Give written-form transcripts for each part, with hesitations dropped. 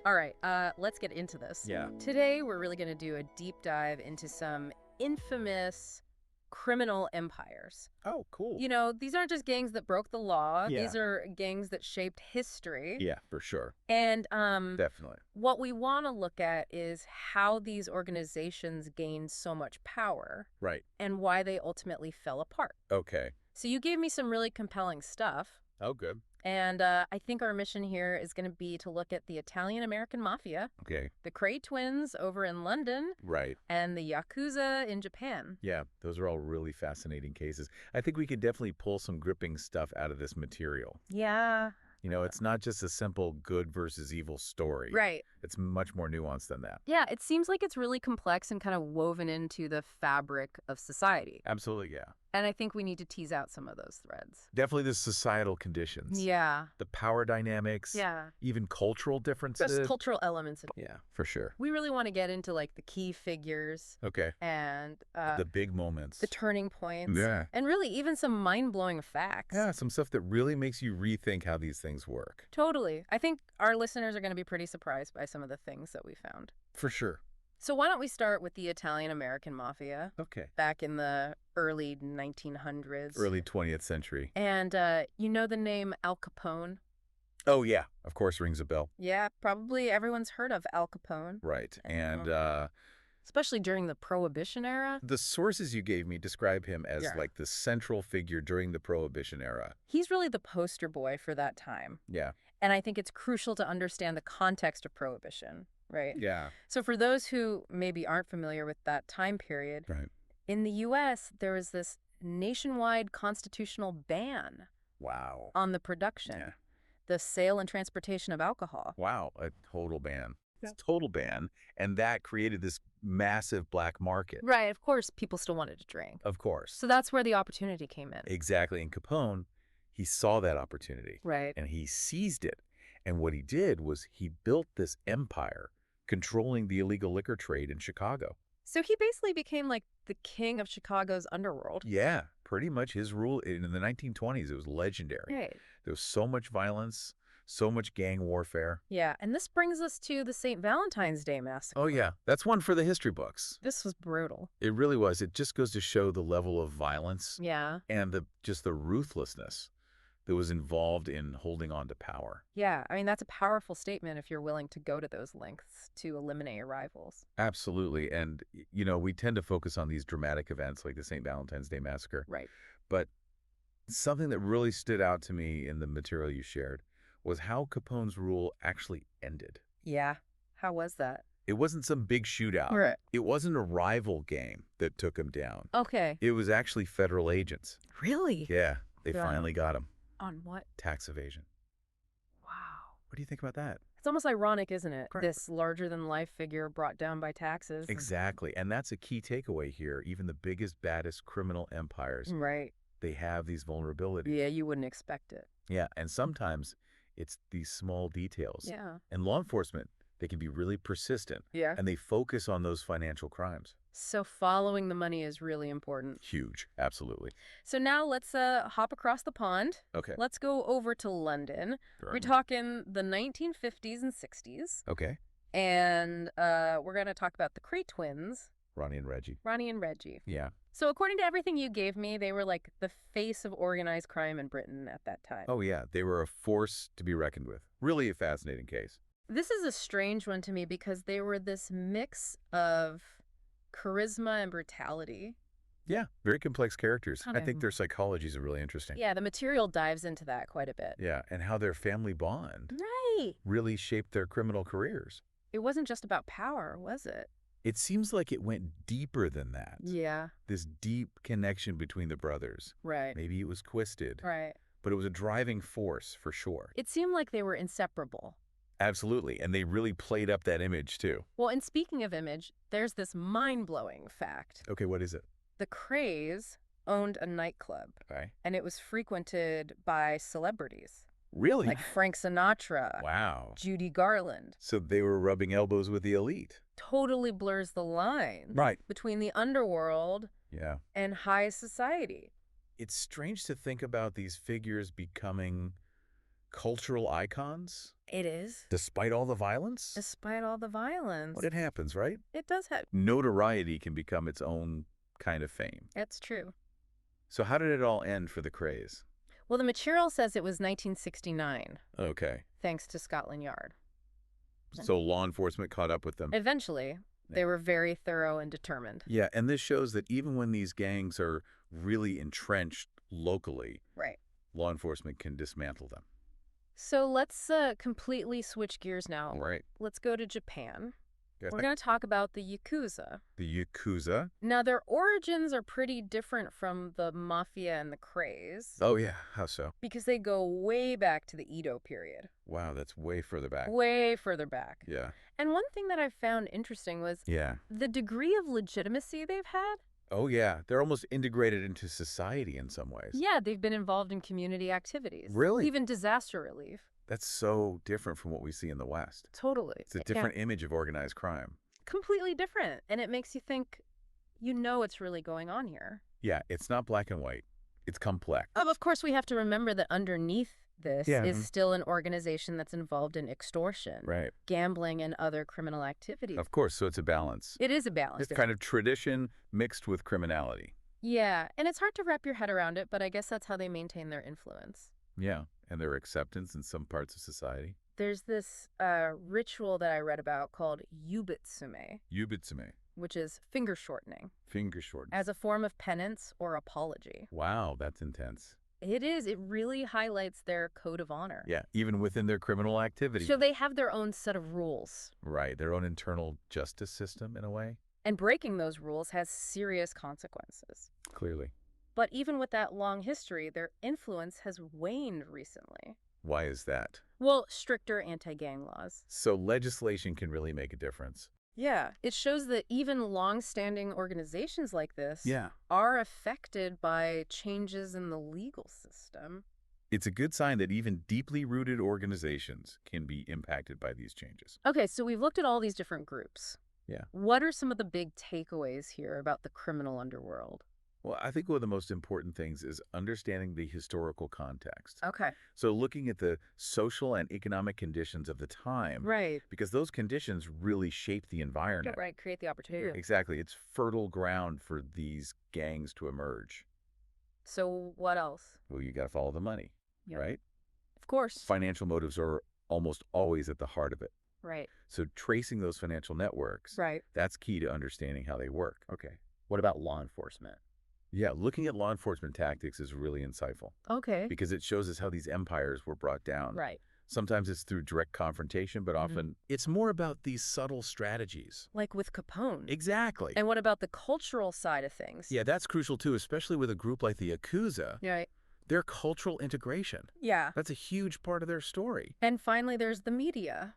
All right, let's get into this. Yeah. Today, we're really going to do a deep dive into some infamous criminal empires. Oh, cool. You know, these aren't just gangs that broke the law. Yeah. These are gangs that shaped history. Yeah, for sure. And Definitely. what we want to look at is how these organizations gained so much power Right. and why they ultimately fell apart. Okay. So you gave me some really compelling stuff. Oh, good. And I think our mission here is going to be to look at the Italian-American Mafia, Okay. the Cray twins over in London, Right. and the Yakuza in Japan. Yeah, those are all really fascinating cases. I think we could definitely pull some gripping stuff out of this material. Yeah. It's not just a simple good versus evil story. Right. It's much more nuanced than that. Yeah, it seems like it's really complex and kind of woven into the fabric of society. Absolutely, yeah. And I think we need to tease out some of those threads. Definitely the societal conditions. Yeah. The power dynamics. Yeah. Even cultural differences. Just cultural elements. Yeah, for sure. We really want to get into like the key figures. Okay. And the big moments. the turning points. Yeah. And really even some mind-blowing facts. Yeah, some stuff that really makes you rethink how these things work. Totally. I think our listeners are going to be pretty surprised by some of the things that we found. For sure. So why don't we start with the Italian-American Mafia Okay. back in the early 1900s. Early 20th century. And you know the name Al Capone? Oh, yeah. Of course, rings a bell. Yeah, probably everyone's heard of Al Capone. Right. And especially during the Prohibition era. the sources you gave me describe him as Yeah. like the central figure during the Prohibition era. He's really the poster boy for that time. Yeah. And I think it's crucial to understand the context of Prohibition, right? Yeah. So for those who maybe aren't familiar with that time period, Right. in the U.S., there was this nationwide constitutional ban Wow. on the production, Yeah. the sale and transportation of alcohol. Wow. A total ban. Yeah. It's a total ban. And that created this massive black market. Right, of course, people still wanted to drink. Of course. So that's where the opportunity came in. Exactly. And Capone, he saw that opportunity. Right. And he seized it. And what he did was he built this empire controlling the illegal liquor trade in Chicago. So he basically became like the king of Chicago's underworld. Yeah, pretty much his rule in the 1920s, it was legendary. Right. There was so much violence, so much gang warfare. Yeah, and this brings us to the St. Valentine's Day Massacre. Oh, yeah. That's one for the history books. This was brutal. It really was. It just goes to show the level of violence Yeah. and just the ruthlessness that was involved in holding on to power. Yeah, I mean, that's a powerful statement if you're willing to go to those lengths to eliminate your rivals. Absolutely. And, we tend to focus on these dramatic events like the St. Valentine's Day Massacre. Right. But something that really stood out to me in the material you shared was how Capone's rule actually ended. Yeah. How was that? It wasn't some big shootout. Right. It wasn't a rival gang that took him down. Okay. It was actually federal agents. Really? Yeah, they Yeah. finally got him. On what? Tax evasion. Wow. What do you think about that? It's almost ironic, isn't it? Correct. This larger-than-life figure brought down by taxes. Exactly. And that's a key takeaway here. Even the biggest, baddest criminal empires, Right. they have these vulnerabilities. Yeah, you wouldn't expect it. Yeah, and sometimes it's these small details. Yeah. And law enforcement, they can be really persistent. Yeah. And they focus on those financial crimes. So following the money is really important. Huge. Absolutely. So now let's hop across the pond. Okay. Let's go over to London. We're Right. talking the 1950s and 60s. Okay. And we're going to talk about the Cray twins, Ronnie and Reggie. Ronnie and Reggie. Yeah. So according to everything you gave me, they were like the face of organized crime in Britain at that time. Oh, yeah. They were a force to be reckoned with. Really a fascinating case. This is a strange one to me because they were this mix of charisma and brutality. Yeah. Very complex characters. I Okay. think their psychologies are really interesting. Yeah, the material dives into that quite a bit. Yeah. And how their family bond Right. really shaped their criminal careers. It wasn't just about power, was it? It seems like it went deeper than that. Yeah. This deep connection between the brothers. Right. Maybe it was twisted, Right. but it was a driving force for sure. It seemed like they were inseparable. Absolutely. And they really played up that image too. Well, and speaking of image, there's this mind-blowing fact. Okay, what is it? The Crays owned a nightclub, Okay. and it was frequented by celebrities Really? like Frank Sinatra, Wow. Judy Garland. So they were rubbing elbows with the elite. Totally blurs the line Right. between the underworld Yeah. and high society. It's strange to think about these figures becoming cultural icons? It is. Despite all the violence? Despite all the violence. But it happens, right? It does happen. Notoriety can become its own kind of fame. That's true. So how did it all end for the craze? Well, the material says it was 1969, Okay. thanks to Scotland Yard. So law enforcement caught up with them. Eventually, they were very thorough and determined. Yeah, and this shows that even when these gangs are really entrenched locally, Right. law enforcement can dismantle them. So let's completely switch gears now. Right. Let's go to Japan. Yes. We're going to talk about the Yakuza. The Yakuza? Now, their origins are pretty different from the mafia and the craze. Oh, yeah. How so? Because they go way back to the Edo period. Wow, that's way further back. Way further back. Yeah. And one thing that I found interesting was the degree of legitimacy they've had. Oh, yeah. They're almost integrated into society in some ways. Yeah, they've been involved in community activities. Really? Even disaster relief. That's so different from what we see in the West. Totally. It's a different image of organized crime. Completely different. And it makes you think, you know what's really going on here. Yeah, it's not black and white. It's complex. Of course, we have to remember that underneath this is still an organization that's involved in extortion, gambling, and other criminal activities. Of course, so it's a balance. It is a balance. It's kind of tradition mixed with criminality. Yeah, and it's hard to wrap your head around it, but I guess that's how they maintain their influence. Yeah, and their acceptance in some parts of society. There's this ritual that I read about called yubitsume. Yubitsume. Which is finger shortening. Finger shortening. As a form of penance or apology. Wow, that's intense. It is. It really highlights their code of honor. Yeah, even within their criminal activity. So they have their own set of rules. Right, their own internal justice system in a way. And breaking those rules has serious consequences. Clearly. But even with that long history, their influence has waned recently. Why is that? Well, stricter anti-gang laws. So legislation can really make a difference. Yeah, it shows that even long-standing organizations like this are affected by changes in the legal system. It's a good sign that even deeply rooted organizations can be impacted by these changes. Okay, so we've looked at all these different groups. Yeah. What are some of the big takeaways here about the criminal underworld? Well, I think one of the most important things is understanding the historical context. Okay. So looking at the social and economic conditions of the time. Right. Because those conditions really shape the environment. Right, create the opportunity. Exactly. It's fertile ground for these gangs to emerge. So what else? Well, you got to follow the money, right? Of course. Financial motives are almost always at the heart of it. Right. So tracing those financial networks, that's key to understanding how they work. Okay. What about law enforcement? Yeah, looking at law enforcement tactics is really insightful. Okay. Because it shows us how these empires were brought down. Right. Sometimes it's through direct confrontation, but often it's more about these subtle strategies. Like with Capone. Exactly. And what about the cultural side of things? Yeah, that's crucial too, especially with a group like the Yakuza. Right. Their cultural integration. Yeah. That's a huge part of their story. And finally, there's the media.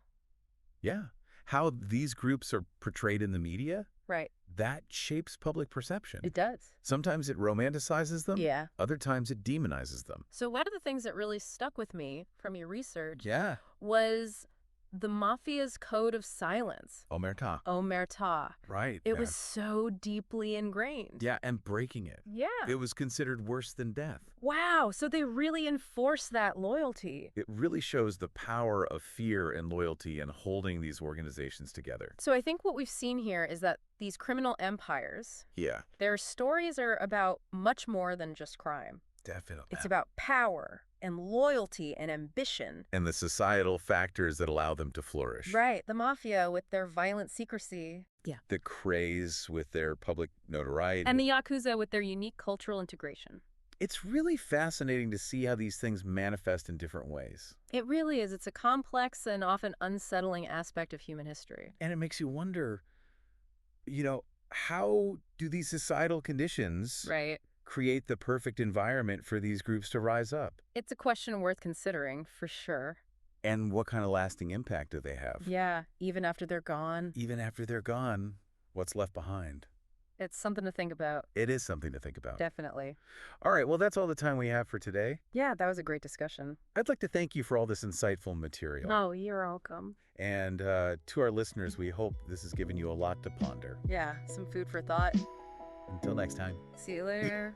Yeah. How these groups are portrayed in the media. Right. That shapes public perception. It does. Sometimes it romanticizes them. Yeah. Other times it demonizes them. So one of the things that really stuck with me from your research was the mafia's code of silence. Omerta. Omerta. Right. It was so deeply ingrained. Yeah, and breaking it. Yeah. It was considered worse than death. Wow. So they really enforce that loyalty. It really shows the power of fear and loyalty and holding these organizations together. So I think what we've seen here is that these criminal empires, their stories are about much more than just crime. Definitely. It's about power and loyalty and ambition. And the societal factors that allow them to flourish. Right. The mafia with their violent secrecy. Yeah. The craze with their public notoriety. And the Yakuza with their unique cultural integration. It's really fascinating to see how these things manifest in different ways. It really is. It's a complex and often unsettling aspect of human history. And it makes you wonder, how do these societal conditions create the perfect environment for these groups to rise up? It's a question worth considering, for sure. And what kind of lasting impact do they have? Yeah, even after they're gone. Even after they're gone, what's left behind? It's something to think about. It is something to think about. Definitely. All right, well, that's all the time we have for today. Yeah, that was a great discussion. I'd like to thank you for all this insightful material. Oh, you're welcome. And to our listeners, we hope this has given you a lot to ponder. Yeah, some food for thought. Until next time. See you later.